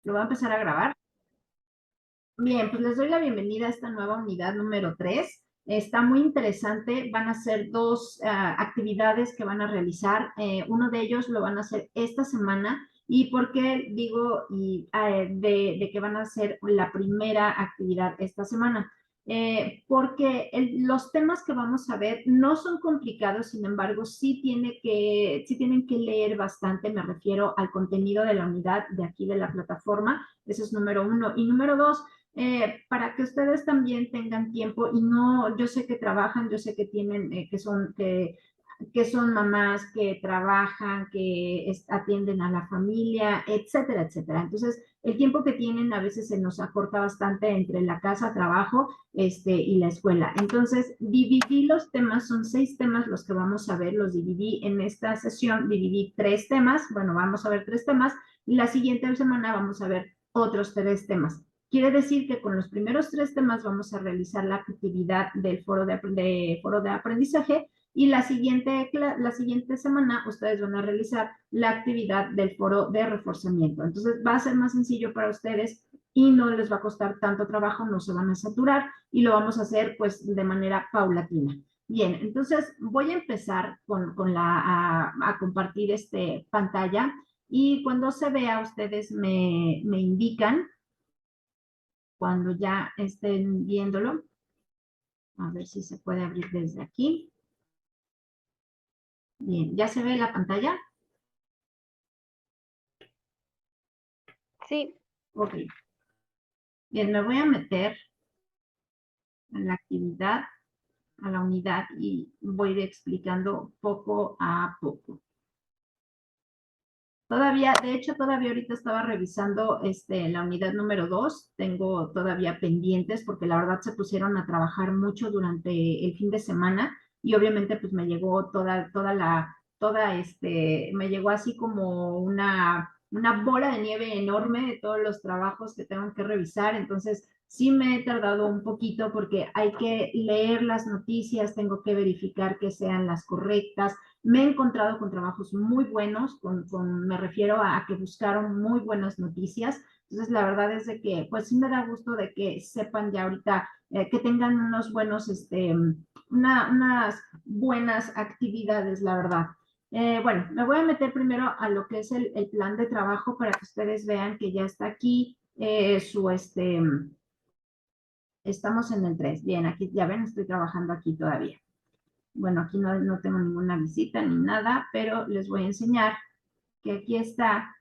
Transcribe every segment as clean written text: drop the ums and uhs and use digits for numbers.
Lo voy a empezar a grabar. Bien, pues les doy la bienvenida a esta nueva unidad número 3. Está muy interesante. Van a ser dos actividades que van a realizar. Uno de ellos lo van a hacer esta semana. ¿Y por qué digo de que van a hacer la primera actividad esta semana? Porque los temas que vamos a ver no son complicados, sin embargo, sí tienen que leer bastante. Me refiero al contenido de la unidad de aquí de la plataforma. Ese es número uno. Y número dos, para que ustedes también tengan tiempo y no, yo sé que trabajan, yo sé que tienen, que son mamás que trabajan, que atienden a la familia, etcétera, etcétera. Entonces, el tiempo que tienen a veces se nos acorta bastante entre la casa, trabajo, y la escuela. Entonces, dividí los temas, son 6 temas los que vamos a ver, los dividí en esta sesión, dividí 3 temas, bueno, vamos a ver 3 temas, y la siguiente semana vamos a ver otros 3 temas. Quiere decir que con los primeros 3 temas vamos a realizar la actividad del foro de aprendizaje y la siguiente semana ustedes van a realizar la actividad del foro de reforzamiento. Entonces va a ser más sencillo para ustedes y no les va a costar tanto trabajo, no se van a saturar y lo vamos a hacer pues de manera paulatina. Bien, entonces voy a empezar a compartir pantalla y cuando se vea ustedes me indican cuando ya estén viéndolo. A ver si se puede abrir desde aquí. Bien, ¿ya se ve la pantalla? Sí. Ok. Bien, me voy a meter en la actividad, a la unidad y voy a ir explicando poco a poco. Todavía, de hecho, todavía ahorita estaba revisando la unidad número 2. Tengo todavía pendientes porque la verdad se pusieron a trabajar mucho durante el fin de semana y obviamente pues me llegó me llegó así como una bola de nieve enorme de todos los trabajos que tengo que revisar. Entonces, sí me he tardado un poquito porque hay que leer las noticias, tengo que verificar que sean las correctas. Me he encontrado con trabajos muy buenos, me refiero a que buscaron muy buenas noticias. Entonces, la verdad es de que, pues sí me da gusto de que sepan ya ahorita, que tengan unas buenas actividades, la verdad. Bueno, me voy a meter primero a lo que es el plan de trabajo para que ustedes vean que ya está aquí estamos en el 3. Bien, aquí ya ven, estoy trabajando aquí todavía. Bueno, aquí no tengo ninguna visita ni nada, pero les voy a enseñar que aquí está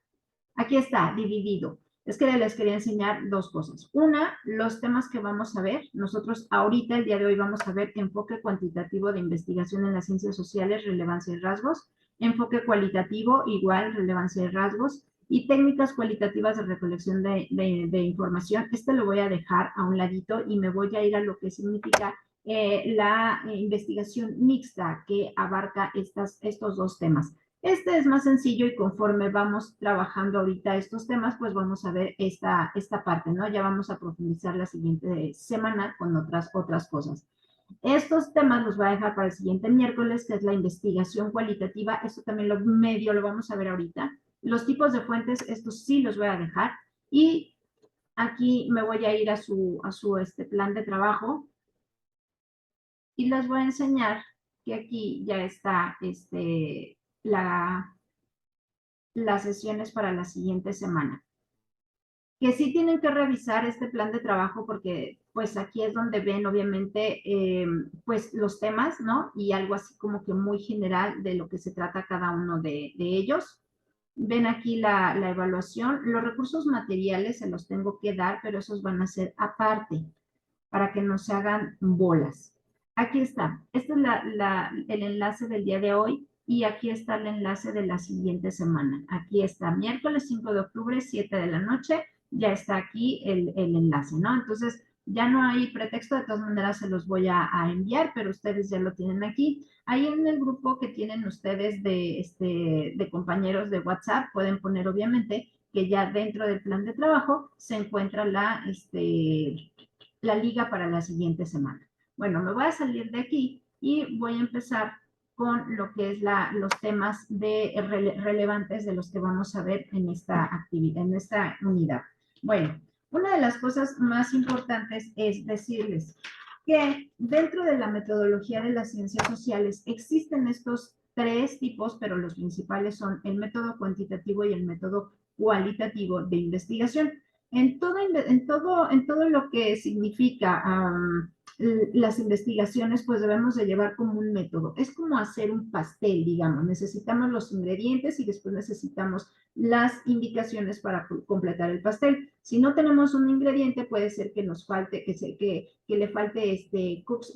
dividido. Es que les quería enseñar 2 cosas. Una, los temas que vamos a ver. Nosotros ahorita, el día de hoy, vamos a ver enfoque cuantitativo de investigación en las ciencias sociales, relevancia y rasgos. Enfoque cualitativo, igual, relevancia y rasgos. Y técnicas cualitativas de recolección de información. Lo voy a dejar a un ladito y me voy a ir a lo que significa la investigación mixta que abarca estos 2 temas. Este es más sencillo y conforme vamos trabajando ahorita estos temas, pues vamos a ver esta parte, ¿no? Ya vamos a profundizar la siguiente semana con otras cosas. Estos temas los voy a dejar para el siguiente miércoles, que es la investigación cualitativa. Esto también lo vamos a ver ahorita. Los tipos de fuentes, estos sí los voy a dejar. Y aquí me voy a ir a su plan de trabajo y les voy a enseñar que aquí ya está las sesiones para la siguiente semana. Que sí tienen que revisar este plan de trabajo porque pues aquí es donde ven obviamente pues los temas, ¿no? Y algo así como que muy general de lo que se trata cada uno de ellos. Ven aquí la evaluación. Los recursos materiales se los tengo que dar, pero esos van a ser aparte para que no se hagan bolas. Aquí está. Este es el enlace del día de hoy y aquí está el enlace de la siguiente semana. Aquí está, miércoles 5 de octubre, 7 de la noche, ya está aquí el enlace, ¿no? Entonces, ya no hay pretexto, de todas maneras se los voy a enviar, pero ustedes ya lo tienen aquí. Ahí en el grupo que tienen ustedes de compañeros de WhatsApp, pueden poner obviamente que ya dentro del plan de trabajo se encuentra la liga para la siguiente semana. Bueno, me voy a salir de aquí y voy a empezar con lo que es los temas relevantes de los que vamos a ver en esta actividad, en esta unidad. Bueno, una de las cosas más importantes es decirles que dentro de la metodología de las ciencias sociales existen estos tres tipos, pero los principales son el método cuantitativo y el método cualitativo de investigación. En todo lo que significa las investigaciones, pues debemos de llevar como un método. Es como hacer un pastel, digamos. Necesitamos los ingredientes y después necesitamos las indicaciones para completar el pastel. Si no tenemos un ingrediente, puede ser que nos falte, que le falte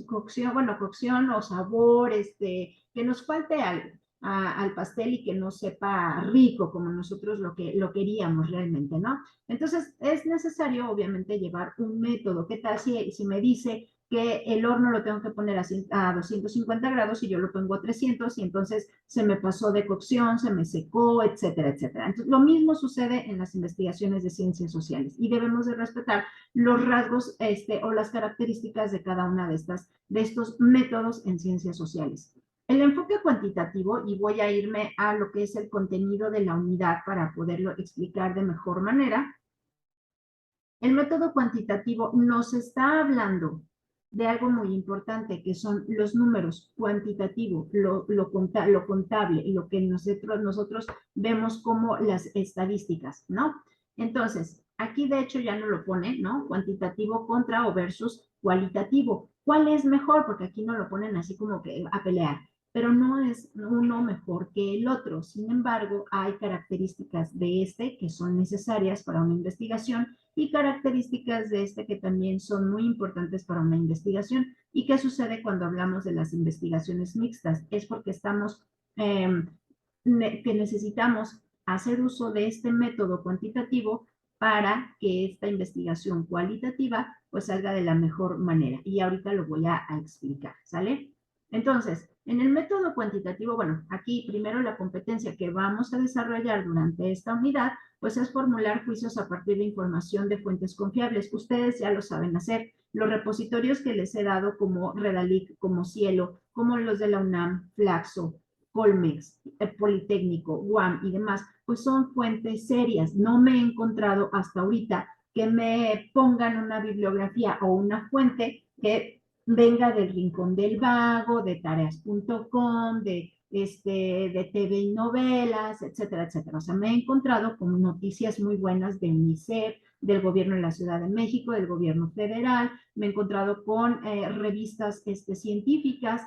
cocción, bueno, cocción o sabor, que nos falte algo al pastel y que no sepa rico como nosotros lo queríamos realmente, ¿no? Entonces, es necesario, obviamente, llevar un método. ¿Qué tal si me dice que el horno lo tengo que poner a 250 grados y yo lo pongo a 300 y entonces se me pasó de cocción, se me secó, etcétera, etcétera? Entonces, lo mismo sucede en las investigaciones de ciencias sociales y debemos de respetar los rasgos o las características de cada una de estos métodos en ciencias sociales. El enfoque cuantitativo, y voy a irme a lo que es el contenido de la unidad para poderlo explicar de mejor manera. El método cuantitativo nos está hablando de algo muy importante, que son los números cuantitativos, lo contable, lo que nosotros vemos como las estadísticas, ¿no? Entonces, aquí de hecho ya no lo pone, ¿no? Cuantitativo contra o versus cualitativo. ¿Cuál es mejor? Porque aquí no lo ponen así como que a pelear, pero no es uno mejor que el otro. Sin embargo, hay características de que son necesarias para una investigación y características de que también son muy importantes para una investigación. ¿Y qué sucede cuando hablamos de las investigaciones mixtas? Es porque que necesitamos hacer uso de este método cuantitativo para que esta investigación cualitativa pues salga de la mejor manera. Y ahorita lo voy a explicar, ¿sale? Entonces, en el método cuantitativo, bueno, aquí primero la competencia que vamos a desarrollar durante esta unidad pues es formular juicios a partir de información de fuentes confiables. Ustedes ya lo saben hacer. Los repositorios que les he dado como Redalic, como Cielo, como los de la UNAM, Flaxo, Colmex, el Politécnico, UAM y demás, pues son fuentes serias. No me he encontrado hasta ahorita que me pongan una bibliografía o una fuente que venga del Rincón del Vago, de tareas.com, de TV y novelas, etcétera, etcétera. O sea, me he encontrado con noticias muy buenas de UNICEF, del gobierno de la Ciudad de México, del gobierno federal, me he encontrado con revistas científicas,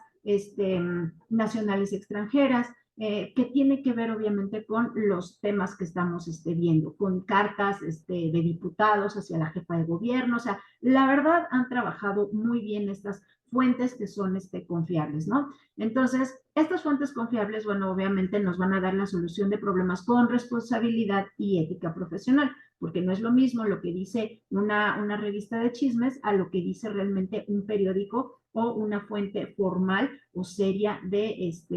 nacionales extranjeras, que tiene que ver obviamente con los temas que estamos viendo, con cartas de diputados hacia la jefa de gobierno. O sea, la verdad han trabajado muy bien estas fuentes que son confiables, ¿no? Entonces, estas fuentes confiables, bueno, obviamente nos van a dar la solución de problemas con responsabilidad y ética profesional, porque no es lo mismo lo que dice una revista de chismes a lo que dice realmente un periódico o una fuente formal o seria de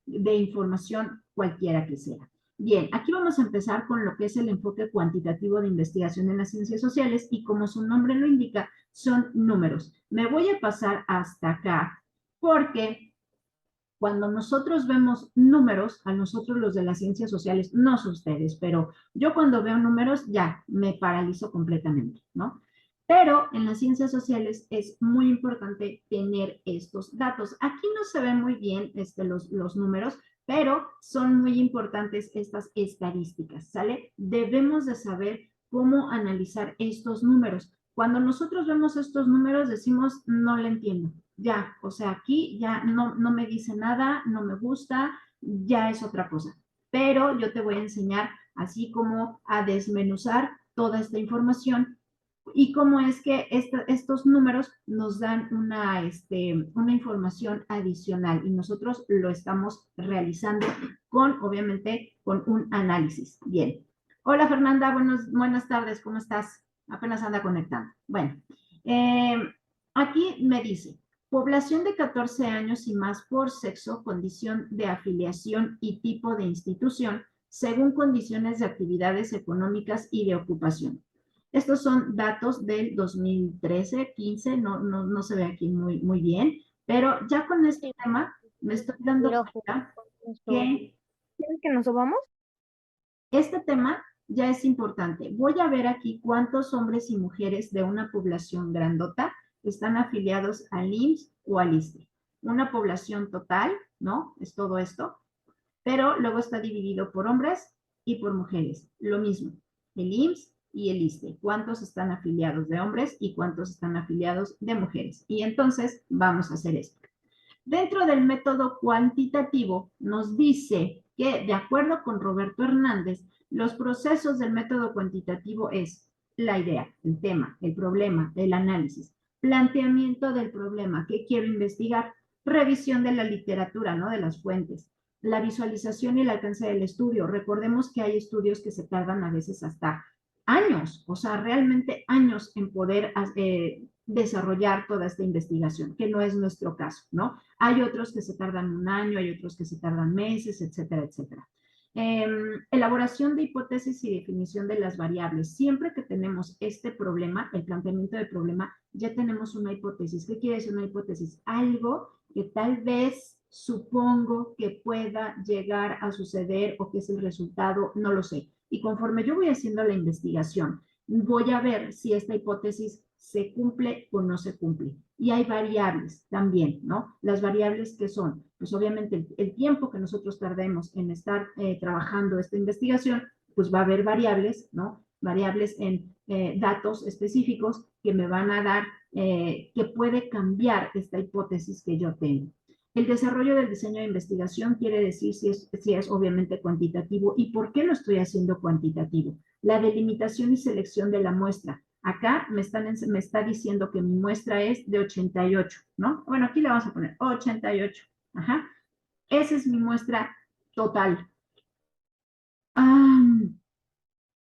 información cualquiera que sea. Bien, aquí vamos a empezar con lo que es el enfoque cuantitativo de investigación en las ciencias sociales y como su nombre lo indica, son números. Me voy a pasar hasta acá porque cuando nosotros vemos números, a nosotros los de las ciencias sociales, no sé ustedes, pero yo cuando veo números ya me paralizo completamente, ¿no? Pero en las ciencias sociales es muy importante tener estos datos. Aquí no se ven muy bien los números, pero son muy importantes estas estadísticas, ¿sale? Debemos de saber cómo analizar estos números. Cuando nosotros vemos estos números decimos, no le entiendo, ya, o sea, aquí ya no me dice nada, no me gusta, ya es otra cosa. Pero yo te voy a enseñar así como a desmenuzar toda esta información y cómo es que estos números nos dan una información adicional y nosotros lo estamos realizando obviamente, con un análisis. Bien. Hola Fernanda, buenas tardes, ¿cómo estás? Apenas anda conectando. Bueno, eh, aquí me dice, población de 14 años y más por sexo, condición de afiliación y tipo de institución, según condiciones de actividades económicas y de ocupación. Estos son datos del 2013, 15, no se ve aquí muy bien, pero ya con este Sí, tema me estoy dando quiero jugar cuenta con eso. que ¿Quieres que nos subamos? este tema ya es importante. Voy a ver aquí cuántos hombres y mujeres de una población grandota están afiliados al IMSS o al ISSSTE. Una población total, ¿no? Es todo esto, pero luego está dividido por hombres y por mujeres. Lo mismo, el IMSS y el ISSSTE. ¿Cuántos están afiliados de hombres y cuántos están afiliados de mujeres? Y entonces vamos a hacer esto. Dentro del método cuantitativo nos dice que, de acuerdo con Roberto Hernández, los procesos del método cuantitativo es la idea, el tema, el problema, el análisis, planteamiento del problema, qué quiero investigar, revisión de la literatura, ¿no? De las fuentes, la visualización y el alcance del estudio. Recordemos que hay estudios que se tardan a veces hasta años, o sea, realmente años en poder desarrollar toda esta investigación, que no es nuestro caso, ¿no? Hay otros que se tardan un año, hay otros que se tardan meses, etcétera, etcétera. Elaboración de hipótesis y definición de las variables. Siempre que tenemos este problema, el planteamiento del problema, ya tenemos una hipótesis. ¿Qué quiere decir una hipótesis? Algo que tal vez supongo que pueda llegar a suceder o que es el resultado, no lo sé. Y conforme yo voy haciendo la investigación, voy a ver si esta hipótesis se cumple o no se cumple. Y hay variables también, ¿no? Las variables que son, pues obviamente el tiempo que nosotros tardemos en estar trabajando esta investigación, pues va a haber variables, ¿no? Variables en datos específicos que me van a dar, que puede cambiar esta hipótesis que yo tengo. El desarrollo del diseño de investigación quiere decir si es obviamente cuantitativo y por qué lo estoy haciendo cuantitativo. La delimitación y selección de la muestra. Acá me está diciendo que mi muestra es de 88, ¿no? Bueno, aquí le vamos a poner 88. Ajá. Esa es mi muestra total.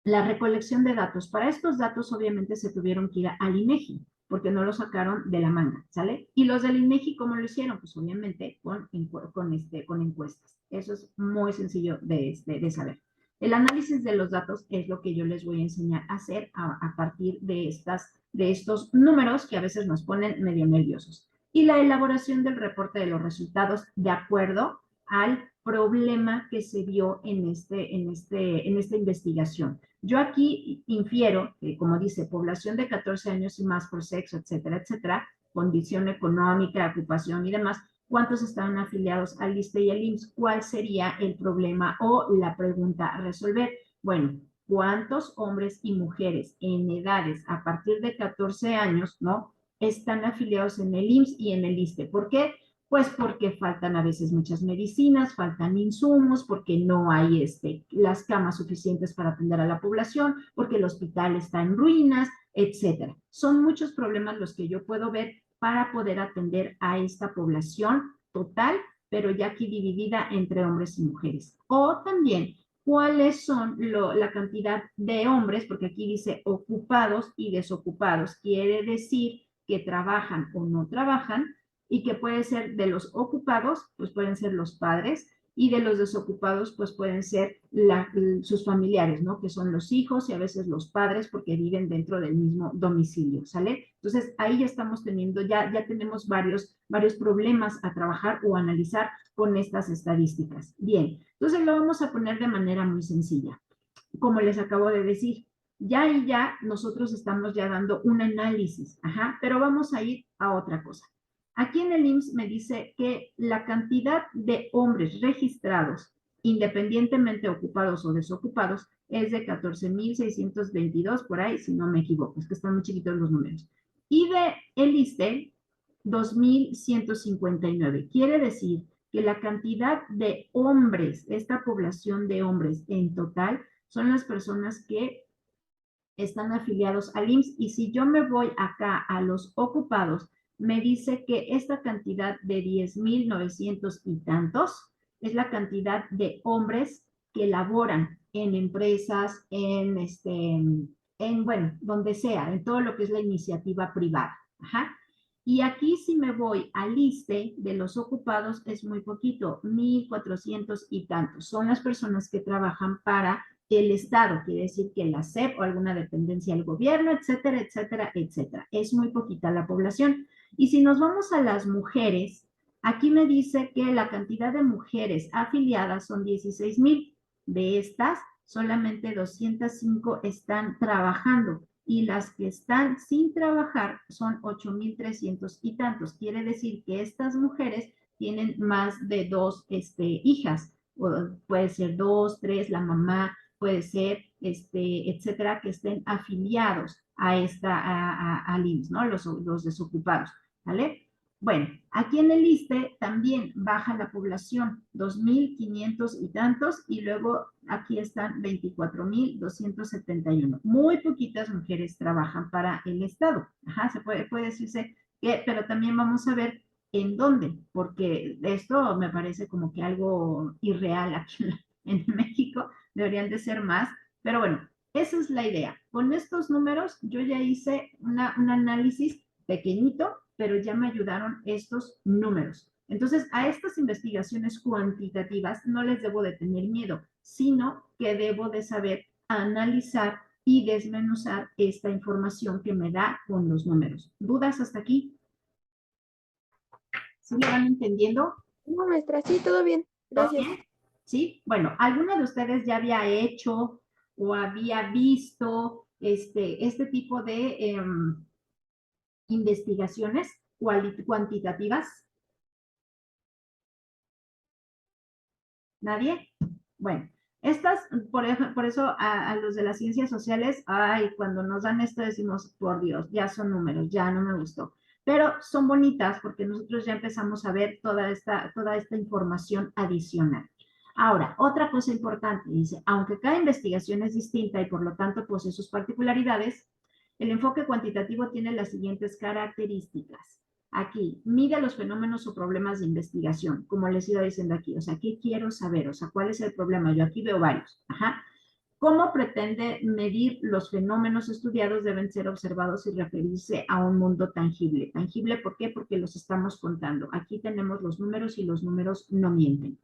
La recolección de datos. Para estos datos, obviamente, se tuvieron que ir al INEGI, porque no lo sacaron de la manga, ¿sale? Y los del INEGI, ¿cómo lo hicieron? Pues obviamente con encuestas. Eso es muy sencillo de saber. El análisis de los datos es lo que yo les voy a enseñar a hacer a partir de estos números que a veces nos ponen medio nerviosos. Y la elaboración del reporte de los resultados de acuerdo al problema que se vio en esta investigación. Yo aquí infiero, como dice, población de 14 años y más por sexo, etcétera, etcétera, condición económica, ocupación y demás, ¿cuántos estaban afiliados al ISSSTE y al IMSS? ¿Cuál sería el problema o la pregunta a resolver? Bueno, ¿cuántos hombres y mujeres en edades a partir de 14 años, ¿no? Están afiliados en el IMSS y en el ISSSTE? ¿Por qué? Pues porque faltan a veces muchas medicinas, faltan insumos, porque no hay las camas suficientes para atender a la población, porque el hospital está en ruinas, etcétera. Son muchos problemas los que yo puedo ver para poder atender a esta población total, pero ya aquí dividida entre hombres y mujeres. O también, ¿cuáles son la cantidad de hombres? Porque aquí dice ocupados y desocupados. Quiere decir que trabajan o no trabajan, y que puede ser de los ocupados, pues pueden ser los padres, y de los desocupados, pues pueden ser sus familiares, ¿no? Que son los hijos y a veces los padres porque viven dentro del mismo domicilio, ¿sale? Entonces, ahí ya estamos teniendo, ya tenemos varios problemas a trabajar o analizar con estas estadísticas. Bien, entonces lo vamos a poner de manera muy sencilla. Como les acabo de decir, ya y ya nosotros estamos ya dando un análisis, ajá, pero vamos a ir a otra cosa. Aquí en el IMSS me dice que la cantidad de hombres registrados, independientemente ocupados o desocupados, es de 14,622 por ahí, si no me equivoco, es que están muy chiquitos los números. Y de el ISSSTE, 2,159. Quiere decir que la cantidad de hombres, esta población de hombres en total, son las personas que están afiliados al IMSS. Y si yo me voy acá a los ocupados, me dice que esta cantidad de 10,900 y tantos es la cantidad de hombres que laboran en empresas, bueno, donde sea, en todo lo que es la iniciativa privada. Ajá. Y aquí si me voy al ISSSTE de los ocupados es muy poquito, 1,400 y tantos. Son las personas que trabajan para el Estado, quiere decir que la SEP o alguna dependencia del gobierno, etcétera, etcétera, etcétera. Es muy poquita la población. Y si nos vamos a las mujeres, aquí me dice que la cantidad de mujeres afiliadas son 16,000. De estas, solamente 205 están trabajando y las que están sin trabajar son 8,300 y tantos. Quiere decir que estas mujeres tienen más de dos hijas, o puede ser dos, tres, la mamá, puede ser, etcétera, que estén afiliados a al IMSS, ¿no? Los desocupados, ¿vale? Bueno, aquí en el ISSSTE también baja la población, 2,500 y tantos, y luego aquí están 24,271. Muy poquitas mujeres trabajan para el Estado. Ajá, puede decirse que, pero también vamos a ver en dónde, porque esto me parece como que algo irreal aquí en México, deberían de ser más, pero bueno, esa es la idea. Con estos números yo ya hice un análisis pequeñito, pero ya me ayudaron estos números. Entonces, a estas investigaciones cuantitativas no les debo de tener miedo, sino que debo de saber analizar y desmenuzar esta información que me da con los números. ¿Dudas hasta aquí? ¿Sí me van entendiendo? No, maestra, sí, todo bien. Gracias. ¿Todo bien? ¿Sí? Bueno, ¿alguna de ustedes ya había hecho o había visto este tipo de investigaciones cuantitativas? ¿Nadie? Bueno, estas, por eso a los de las ciencias sociales, ay, cuando nos dan esto decimos, por Dios, ya son números, ya no me gustó. Pero son bonitas porque nosotros ya empezamos a ver toda esta información adicional. Ahora, otra cosa importante, dice, aunque cada investigación es distinta y por lo tanto posee sus particularidades, el enfoque cuantitativo tiene las siguientes características. Aquí, mide los fenómenos o problemas de investigación, como les iba diciendo aquí. O sea, ¿qué quiero saber? O sea, ¿cuál es el problema? Yo aquí veo varios. Ajá. ¿Cómo pretende medir los fenómenos estudiados? Deben ser observados y referirse a un mundo tangible. ¿Tangible por qué? Porque los estamos contando. Aquí tenemos los números y los números no mienten.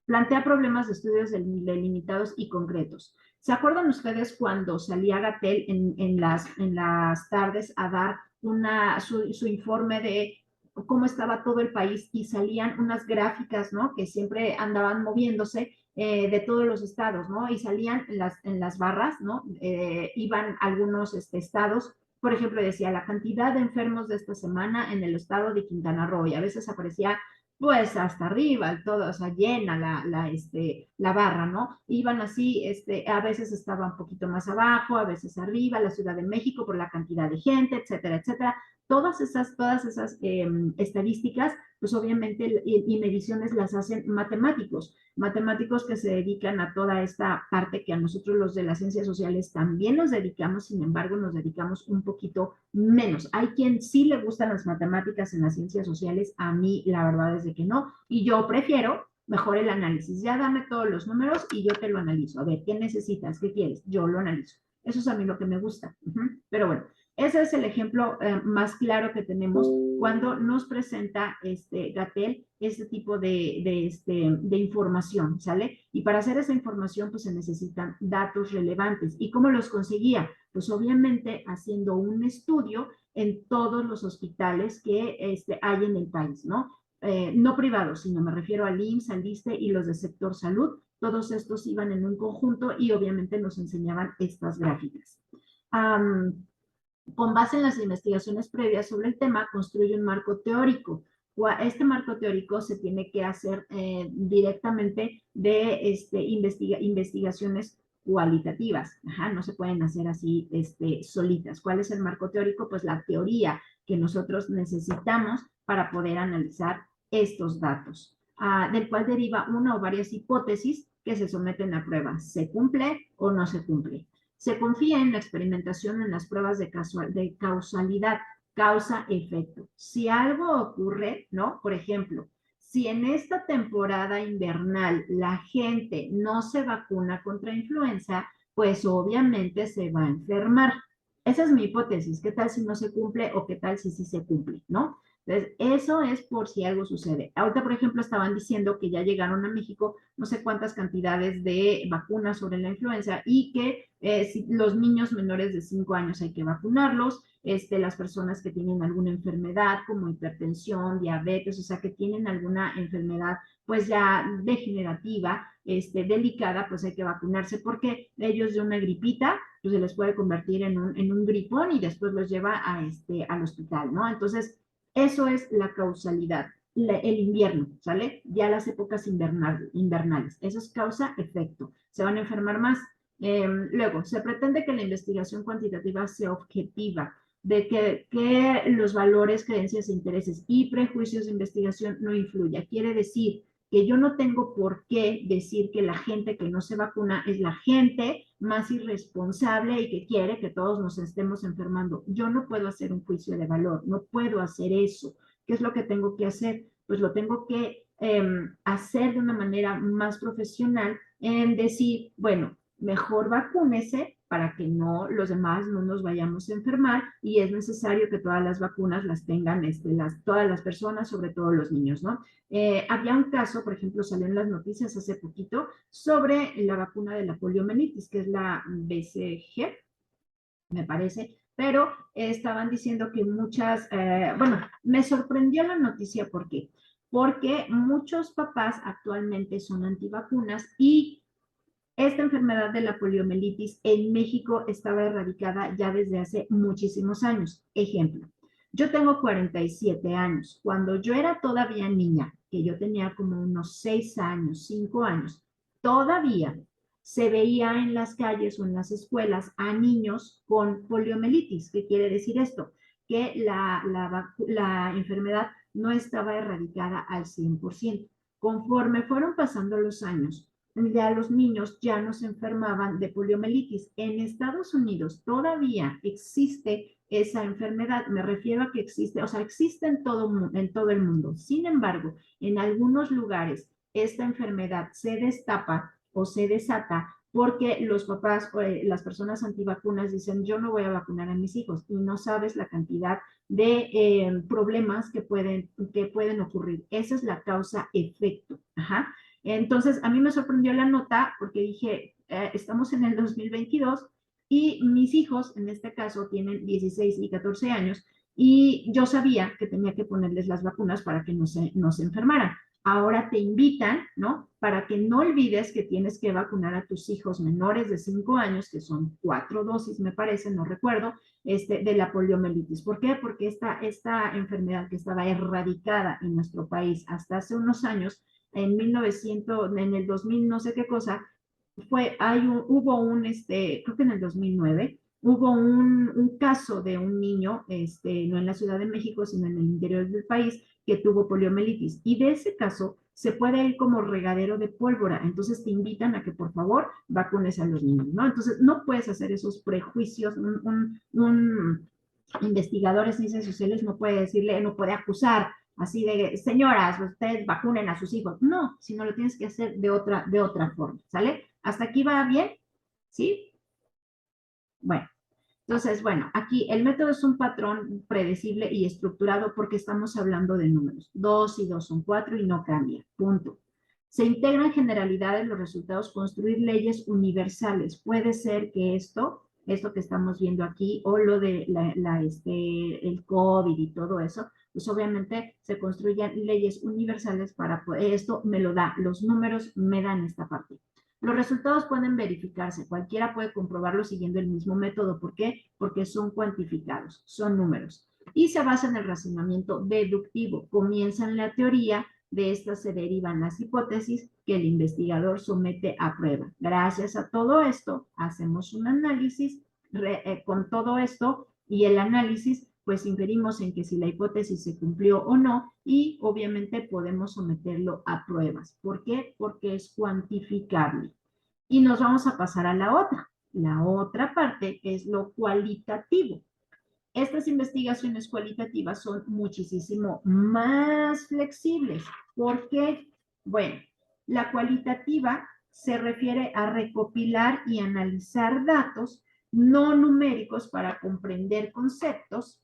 Plantea problemas de estudios delimitados y concretos. ¿Se acuerdan ustedes cuando salía Gatell en las tardes a dar su informe de cómo estaba todo el país y salían unas gráficas, ¿no? Que siempre andaban moviéndose de todos los estados, ¿no? Y salían en las barras, ¿no? Iban algunos estados, por ejemplo, decía la cantidad de enfermos de esta semana en el estado de Quintana Roo y a veces aparecía pues hasta arriba, todo, o sea, llena la barra, ¿no? Iban así, a veces estaba un poquito más abajo, a veces arriba, la Ciudad de México por la cantidad de gente, etcétera, etcétera. Todas esas estadísticas, pues obviamente, y mediciones las hacen matemáticos que se dedican a toda esta parte que a nosotros los de las ciencias sociales también nos dedicamos, sin embargo, nos dedicamos un poquito menos. Hay quien sí le gustan las matemáticas en las ciencias sociales, a mí la verdad es de que no, y yo prefiero mejor el análisis. Ya dame todos los números y yo te lo analizo. A ver, ¿qué necesitas? ¿Qué quieres? Yo lo analizo. Eso es a mí lo que me gusta. Pero bueno, ese es el ejemplo más claro que tenemos cuando nos presenta Gatell este tipo de información, ¿sale? Y para hacer esa información, pues se necesitan datos relevantes. ¿Y cómo los conseguía? Pues obviamente haciendo un estudio en todos los hospitales que hay en el país, ¿no? No privados, sino me refiero al IMSS, al ISSSTE y los de sector salud. Todos estos iban en un conjunto y obviamente nos enseñaban estas gráficas. Con base en las investigaciones previas sobre el tema, construye un marco teórico. Este marco teórico se tiene que hacer directamente de investigaciones cualitativas. Ajá, no se pueden hacer así solitas. ¿Cuál es el marco teórico? Pues la teoría que nosotros necesitamos para poder analizar estos datos, del cual deriva una o varias hipótesis que se someten a prueba. ¿Se cumple o no se cumple? Se confía en la experimentación en las pruebas de causalidad, causa-efecto. Si algo ocurre, ¿no? Por ejemplo, si en esta temporada invernal la gente no se vacuna contra influenza, pues obviamente se va a enfermar. Esa es mi hipótesis. ¿Qué tal si no se cumple o qué tal si sí se cumple, ¿no? Entonces, eso es por si algo sucede. Ahorita, por ejemplo, estaban diciendo que ya llegaron a México no sé cuántas cantidades de vacunas sobre la influenza y que si los niños menores de 5 años hay que vacunarlos, las personas que tienen alguna enfermedad como hipertensión, diabetes, o sea, que tienen alguna enfermedad pues ya degenerativa, delicada, pues hay que vacunarse porque ellos de una gripita, pues se les puede convertir en un gripón y después los lleva al hospital, ¿no? Entonces, eso es la causalidad, el invierno, ¿sale? Ya las épocas invernales, eso es causa-efecto, se van a enfermar más. Luego, se pretende que la investigación cuantitativa sea objetiva, de que los valores, creencias, intereses y prejuicios de investigación no influya. Quiere decir que yo no tengo por qué decir que la gente que no se vacuna es la gente más irresponsable y que quiere que todos nos estemos enfermando. Yo no puedo hacer un juicio de valor, no puedo hacer eso. ¿Qué es lo que tengo que hacer? Pues lo tengo que hacer de una manera más profesional en decir, bueno, mejor vacúnese para que no los demás no nos vayamos a enfermar y es necesario que todas las vacunas las tengan todas las personas, sobre todo los niños, ¿no? Había un caso, por ejemplo, salió en las noticias hace poquito sobre la vacuna de la poliomielitis, que es la BCG, me parece, pero estaban diciendo que bueno, me sorprendió la noticia, ¿por qué? Porque muchos papás actualmente son antivacunas y esta enfermedad de la poliomielitis en México estaba erradicada ya desde hace muchísimos años. Ejemplo, yo tengo 47 años. Cuando yo era todavía niña, que yo tenía como unos 6 años, 5 años, todavía se veía en las calles o en las escuelas a niños con poliomielitis. ¿Qué quiere decir esto? Que la enfermedad no estaba erradicada al 100%. Conforme fueron pasando los años, ya los niños ya no se enfermaban de poliomielitis. En Estados Unidos todavía existe esa enfermedad, me refiero a que existe, o sea, existe en todo el mundo. Sin embargo, en algunos lugares esta enfermedad se destapa o se desata porque los papás o las personas antivacunas dicen, yo no voy a vacunar a mis hijos y no sabes la cantidad de problemas que pueden ocurrir. Esa es la causa-efecto. Ajá. Entonces, a mí me sorprendió la nota porque dije, estamos en el 2022 y mis hijos, en este caso, tienen 16 y 14 años y yo sabía que tenía que ponerles las vacunas para que no se enfermaran. Ahora te invitan, ¿no? Para que no olvides que tienes que vacunar a tus hijos menores de 5 años, que son 4 dosis, me parece, no recuerdo, de la poliomielitis. ¿Por qué? Porque esta enfermedad que estaba erradicada en nuestro país hasta hace unos años, en el 2000 no sé qué cosa, creo que en el 2009, hubo un caso de un niño, no en la Ciudad de México, sino en el interior del país, que tuvo poliomielitis. Y de ese caso se puede ir como regadero de pólvora. Entonces te invitan a que por favor vacunes a los niños, ¿no? Entonces no puedes hacer esos prejuicios. Un investigador de ciencias sociales no puede decirle, no puede acusar así de, señoras, ustedes vacunen a sus hijos. No, sino lo tienes que hacer de otra forma, ¿sale? ¿Hasta aquí va bien? ¿Sí? Bueno, entonces, bueno, aquí el método es un patrón predecible y estructurado porque estamos hablando de números. 2 y 2 son 4 y no cambia. Punto. Se integran generalidades los resultados, construir leyes universales. Puede ser que esto que estamos viendo aquí, o lo de el COVID y todo eso, pues obviamente se construyen leyes universales para poder, esto me lo da, los números me dan esta parte. Los resultados pueden verificarse, cualquiera puede comprobarlo siguiendo el mismo método. ¿Por qué? Porque son cuantificados, son números. Y se basa en el razonamiento deductivo. Comienza en la teoría, de esta se derivan las hipótesis que el investigador somete a prueba. Gracias a todo esto, hacemos un análisis con todo esto y el análisis, pues inferimos en que si la hipótesis se cumplió o no y obviamente podemos someterlo a pruebas. ¿Por qué? Porque es cuantificable. Y nos vamos a pasar a la otra. La otra parte es lo cualitativo. Estas investigaciones cualitativas son muchísimo más flexibles. ¿Por qué? Bueno, la cualitativa se refiere a recopilar y analizar datos no numéricos para comprender conceptos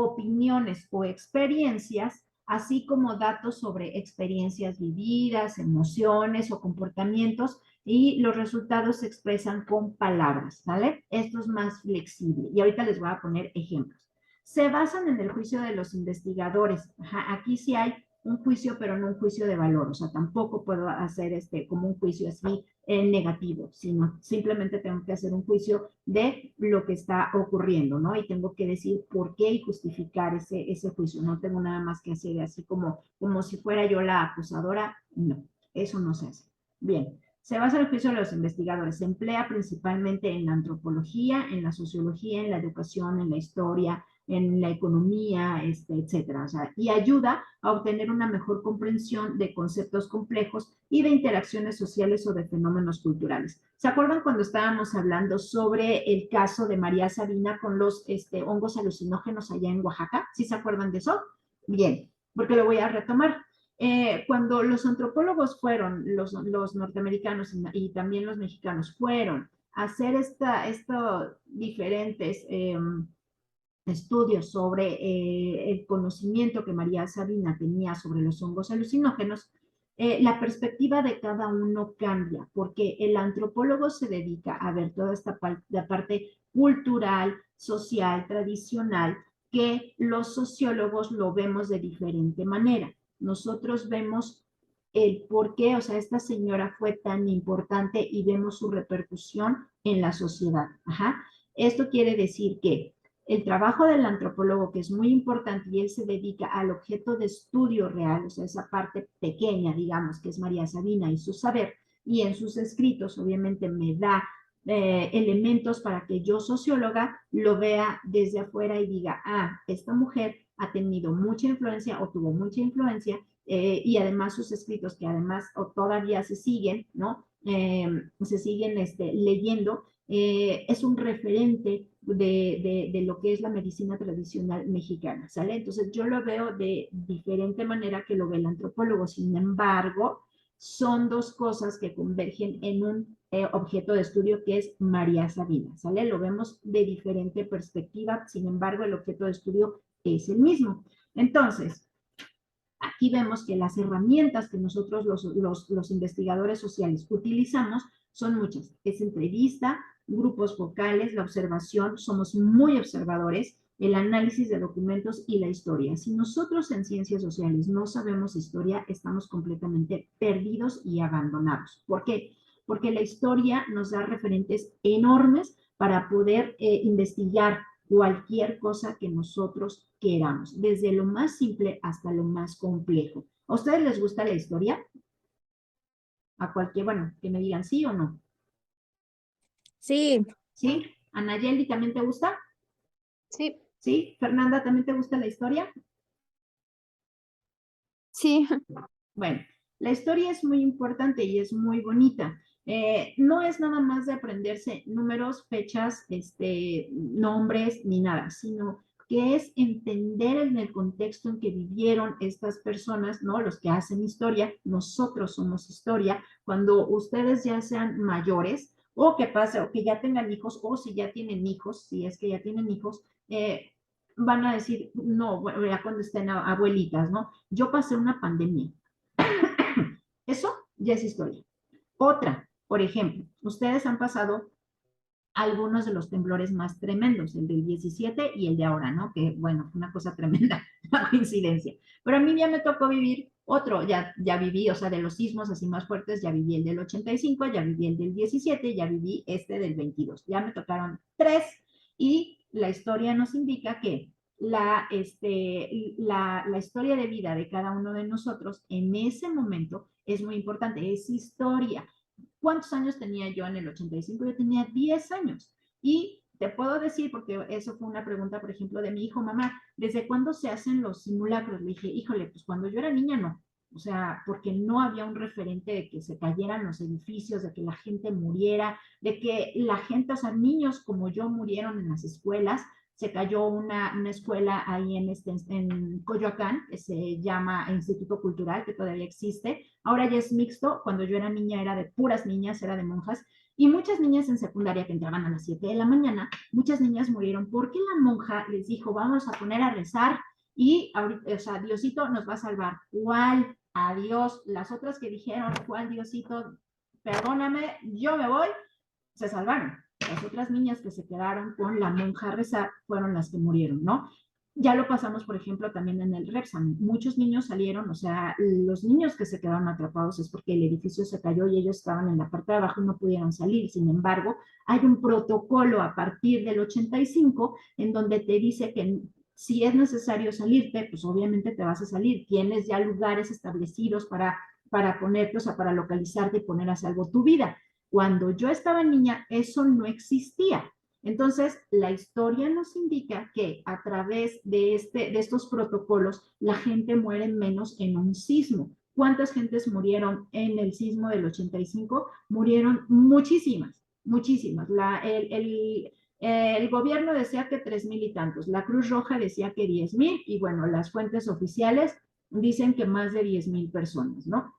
opiniones o experiencias, así como datos sobre experiencias vividas, emociones o comportamientos, y los resultados se expresan con palabras, ¿vale? Esto es más flexible y ahorita les voy a poner ejemplos. Se basan en el juicio de los investigadores. Ajá, aquí sí hay un juicio, pero no un juicio de valor, o sea, tampoco puedo hacer como un juicio así negativo, sino simplemente tengo que hacer un juicio de lo que está ocurriendo, ¿no? Y tengo que decir por qué y justificar ese juicio. No tengo nada más que hacer así como si fuera yo la acusadora. No, eso no se hace. Bien, se basa en el juicio de los investigadores. Se emplea principalmente en la antropología, en la sociología, en la educación, en la historia, en la economía, etcétera. O sea, y ayuda a obtener una mejor comprensión de conceptos complejos y de interacciones sociales o de fenómenos culturales. ¿Se acuerdan cuando estábamos hablando sobre el caso de María Sabina con los hongos alucinógenos allá en Oaxaca? ¿Sí se acuerdan de eso? Bien, porque lo voy a retomar. Cuando los antropólogos fueron, los norteamericanos y también los mexicanos fueron a hacer estos diferentes estudios sobre el conocimiento que María Sabina tenía sobre los hongos alucinógenos, la perspectiva de cada uno cambia, porque el antropólogo se dedica a ver toda la parte cultural, social, tradicional, que los sociólogos lo vemos de diferente manera. Nosotros vemos el por qué, o sea, esta señora fue tan importante y vemos su repercusión en la sociedad. Ajá. Esto quiere decir que el trabajo del antropólogo, que es muy importante, y él se dedica al objeto de estudio real, o sea, esa parte pequeña, digamos, que es María Sabina y su saber, y en sus escritos obviamente me da elementos para que yo, socióloga, lo vea desde afuera y diga, ah, esta mujer ha tenido mucha influencia o tuvo mucha influencia, y además sus escritos, que además o todavía se siguen, ¿no? Se siguen leyendo, es un referente de lo que es la medicina tradicional mexicana, ¿sale? Entonces yo lo veo de diferente manera que lo ve el antropólogo. Sin embargo, son dos cosas que convergen en un objeto de estudio que es María Sabina, ¿sale? Lo vemos de diferente perspectiva, sin embargo, el objeto de estudio es el mismo. Entonces, aquí vemos que las herramientas que nosotros los investigadores sociales utilizamos son muchas. Es entrevista, grupos focales, la observación, somos muy observadores, el análisis de documentos y la historia. Si nosotros en ciencias sociales no sabemos historia, estamos completamente perdidos y abandonados. ¿Por qué? Porque la historia nos da referentes enormes para poder investigar cualquier cosa que nosotros queramos, desde lo más simple hasta lo más complejo. ¿A ustedes les gusta la historia? A cualquier, bueno, que me digan sí o no. Sí, ¿Sí? ¿Anayeli también te gusta? Sí, ¿Sí? ¿Fernanda también te gusta la historia? sí. Bueno, la historia es muy importante y es muy bonita. No es nada más de aprenderse números, fechas, nombres, ni nada, sino que es entender en el contexto en que vivieron estas personas, ¿no? Los que hacen historia, nosotros somos historia. Cuando ustedes ya sean mayores, o que pase, o que ya tengan hijos, o si ya tienen hijos, si es que ya tienen hijos, van a decir, no, bueno, ya cuando estén abuelitas, ¿no? Yo pasé una pandemia. Eso ya es historia. Otra, por ejemplo, ustedes han pasado algunos de los temblores más tremendos, el del 17 y el de ahora, ¿no? Que bueno, fue una cosa tremenda, una coincidencia. Pero a mí ya me tocó vivir otro, ya viví, o sea, de los sismos así más fuertes, ya viví el del 85, ya viví el del 17, ya viví este del 22. Ya me tocaron tres y la historia nos indica que la historia de vida de cada uno de nosotros en ese momento es muy importante, es historia. ¿Cuántos años tenía yo en el 85? Yo tenía 10 años. Y te puedo decir, porque eso fue una pregunta, por ejemplo, de mi hijo, mamá, ¿desde cuándo se hacen los simulacros? Le dije, híjole, pues cuando yo era niña no. O sea, porque no había un referente de que se cayeran los edificios, de que la gente muriera, de que la gente, o sea, niños como yo murieron en las escuelas. Se cayó una escuela ahí en Coyoacán, que se llama Instituto Cultural, que todavía existe. Ahora ya es mixto. Cuando yo era niña era de puras niñas, era de monjas. Y muchas niñas en secundaria que entraban a las 7 de la mañana, muchas niñas murieron porque la monja les dijo, vamos a poner a rezar y ahorita, o sea, Diosito nos va a salvar. ¿Cuál? Adiós. Las otras que dijeron, ¿cuál Diosito? Perdóname, yo me voy, se salvaron. Las otras niñas que se quedaron con la monja a rezar fueron las que murieron, ¿no? Ya lo pasamos, por ejemplo, también en el Repsam. Muchos niños salieron, o sea, los niños que se quedaron atrapados es porque el edificio se cayó y ellos estaban en la parte de abajo y no pudieron salir. Sin embargo, hay un protocolo a partir del 85 en donde te dice que si es necesario salirte, pues obviamente te vas a salir. Tienes ya lugares establecidos para ponerte, o sea, para localizarte y poner a salvo tu vida. Cuando yo estaba niña, eso no existía. Entonces, la historia nos indica que a través de estos protocolos, la gente muere menos en un sismo. ¿Cuántas gentes murieron en el sismo del 85? Murieron muchísimas, muchísimas. El gobierno decía que 3,000 y tantos, la Cruz Roja decía que 10,000 y bueno, las fuentes oficiales dicen que más de 10,000 personas, ¿no?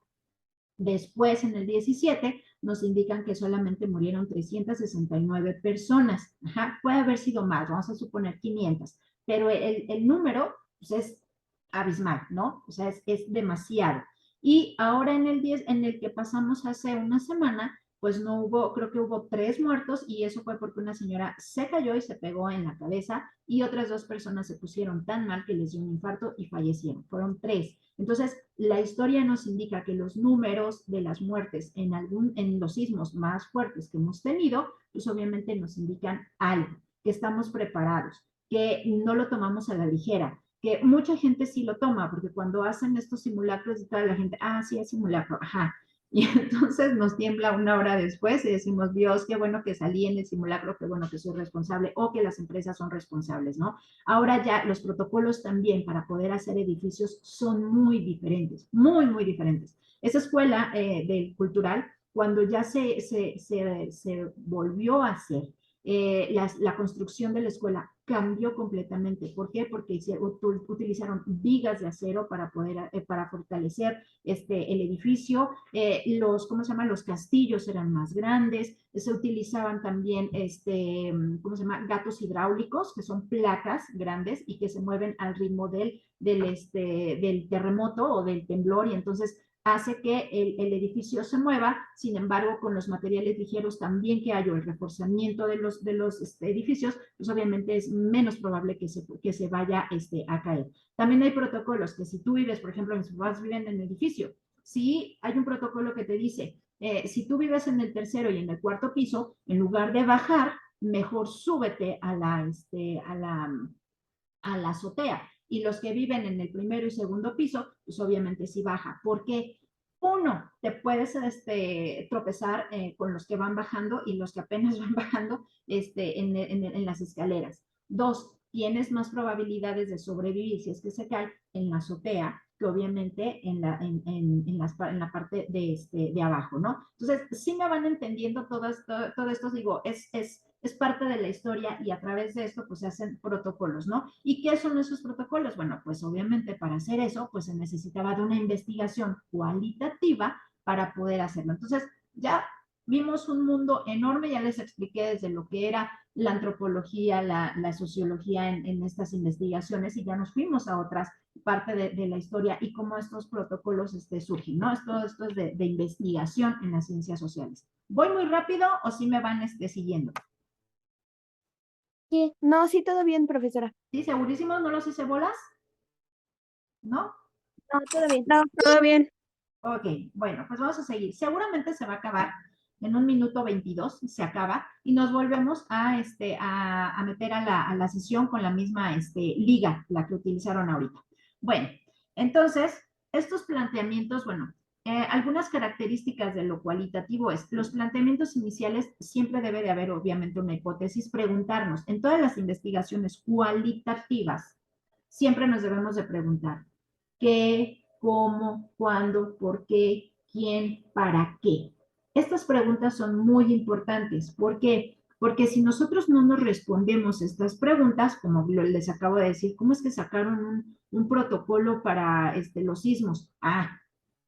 Después, en el 17, nos indican que solamente murieron 369 personas. Ajá, puede haber sido más, vamos a suponer 500, pero el número pues, es abismal, ¿no? O sea, es demasiado. Y ahora en el 10, en el que pasamos hace una semana, pues no hubo, creo que hubo 3 muertos y eso fue porque una señora se cayó y se pegó en la cabeza y otras 2 personas se pusieron tan mal que les dio un infarto y fallecieron. Fueron 3. Entonces, la historia nos indica que los números de las muertes en los sismos más fuertes que hemos tenido, pues obviamente nos indican algo, que estamos preparados, que no lo tomamos a la ligera, que mucha gente sí lo toma, porque cuando hacen estos simulacros y toda la gente, ah, sí, es simulacro, ajá. Y entonces nos tiembla una hora después y decimos, Dios, qué bueno que salí en el simulacro, qué bueno que soy responsable o que las empresas son responsables, ¿no? Ahora ya los protocolos también para poder hacer edificios son muy diferentes, muy, muy diferentes. Esa escuela del cultural, cuando ya se volvió a hacer la construcción de la escuela cambió completamente. ¿Por qué? Porque utilizaron vigas de acero para poder, para fortalecer el edificio. ¿Cómo se llama? Los castillos eran más grandes. Se utilizaban también, ¿cómo se llama? Gatos hidráulicos, que son placas grandes y que se mueven al ritmo del terremoto o del temblor. Y entonces hace que el edificio se mueva, sin embargo, con los materiales ligeros también que haya el reforzamiento de los edificios, pues obviamente es menos probable que se vaya a caer. También hay protocolos que si tú vives, por ejemplo, mis papás viven en el edificio, si hay un protocolo que te dice, si tú vives en el tercero y en el cuarto piso, en lugar de bajar, mejor súbete a la azotea. Y los que viven en el primero y segundo piso, pues obviamente sí baja. ¿Por qué? Uno, te puedes tropezar con los que van bajando y los que apenas van bajando en las escaleras. Dos, tienes más probabilidades de sobrevivir si es que se cae en la azotea que obviamente en la parte de abajo, ¿no? Entonces, sí me van entendiendo todo esto, digo, es parte de la historia y a través de esto pues se hacen protocolos, ¿no? ¿Y qué son esos protocolos? Bueno, pues obviamente para hacer eso pues se necesitaba de una investigación cualitativa para poder hacerlo. Entonces ya vimos un mundo enorme, ya les expliqué desde lo que era la antropología, la sociología en estas investigaciones y ya nos fuimos a otras parte de la historia y cómo estos protocolos surgen, ¿no? Esto es de investigación en las ciencias sociales. ¿Voy muy rápido o sí me van siguiendo? Sí. No, sí, todo bien, profesora. ¿Sí? ¿Segurísimos? ¿No los hice bolas? ¿No? No, todo bien. No, todo bien. Ok, bueno, pues vamos a seguir. Seguramente se va a acabar en 1 minuto 22, se acaba, y nos volvemos a meter a la sesión con la misma liga, la que utilizaron ahorita. Bueno, entonces, estos planteamientos, bueno, algunas características de lo cualitativo es, los planteamientos iniciales siempre debe de haber obviamente una hipótesis, preguntarnos, en todas las investigaciones cualitativas, siempre nos debemos de preguntar, ¿qué, cómo, cuándo, por qué, quién, para qué? Estas preguntas son muy importantes. ¿Por qué? Porque si nosotros no nos respondemos estas preguntas, como les acabo de decir, ¿cómo es que sacaron un protocolo para los sismos? Ah,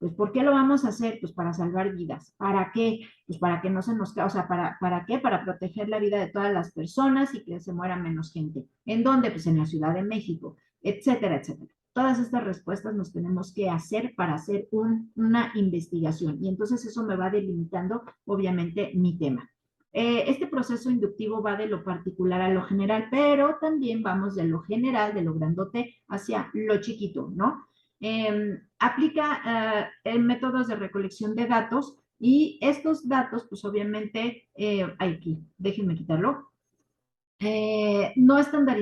Pues, ¿por qué lo vamos a hacer? Pues para salvar vidas. ¿Para qué? Pues para que no se nos, o sea, ¿para qué? Para proteger la vida de todas las personas y que se muera menos gente. ¿En dónde? Pues en la Ciudad de México, etcétera, etcétera. Todas estas respuestas nos tenemos que hacer para hacer una investigación y entonces eso me va delimitando, obviamente, mi tema. Este proceso inductivo va de lo particular a lo general, pero también vamos de lo general, de lo grandote, hacia lo chiquito, ¿no? Aplica métodos de recolección de datos y estos datos, pues obviamente, aquí, déjenme quitarlo, no estandarizados.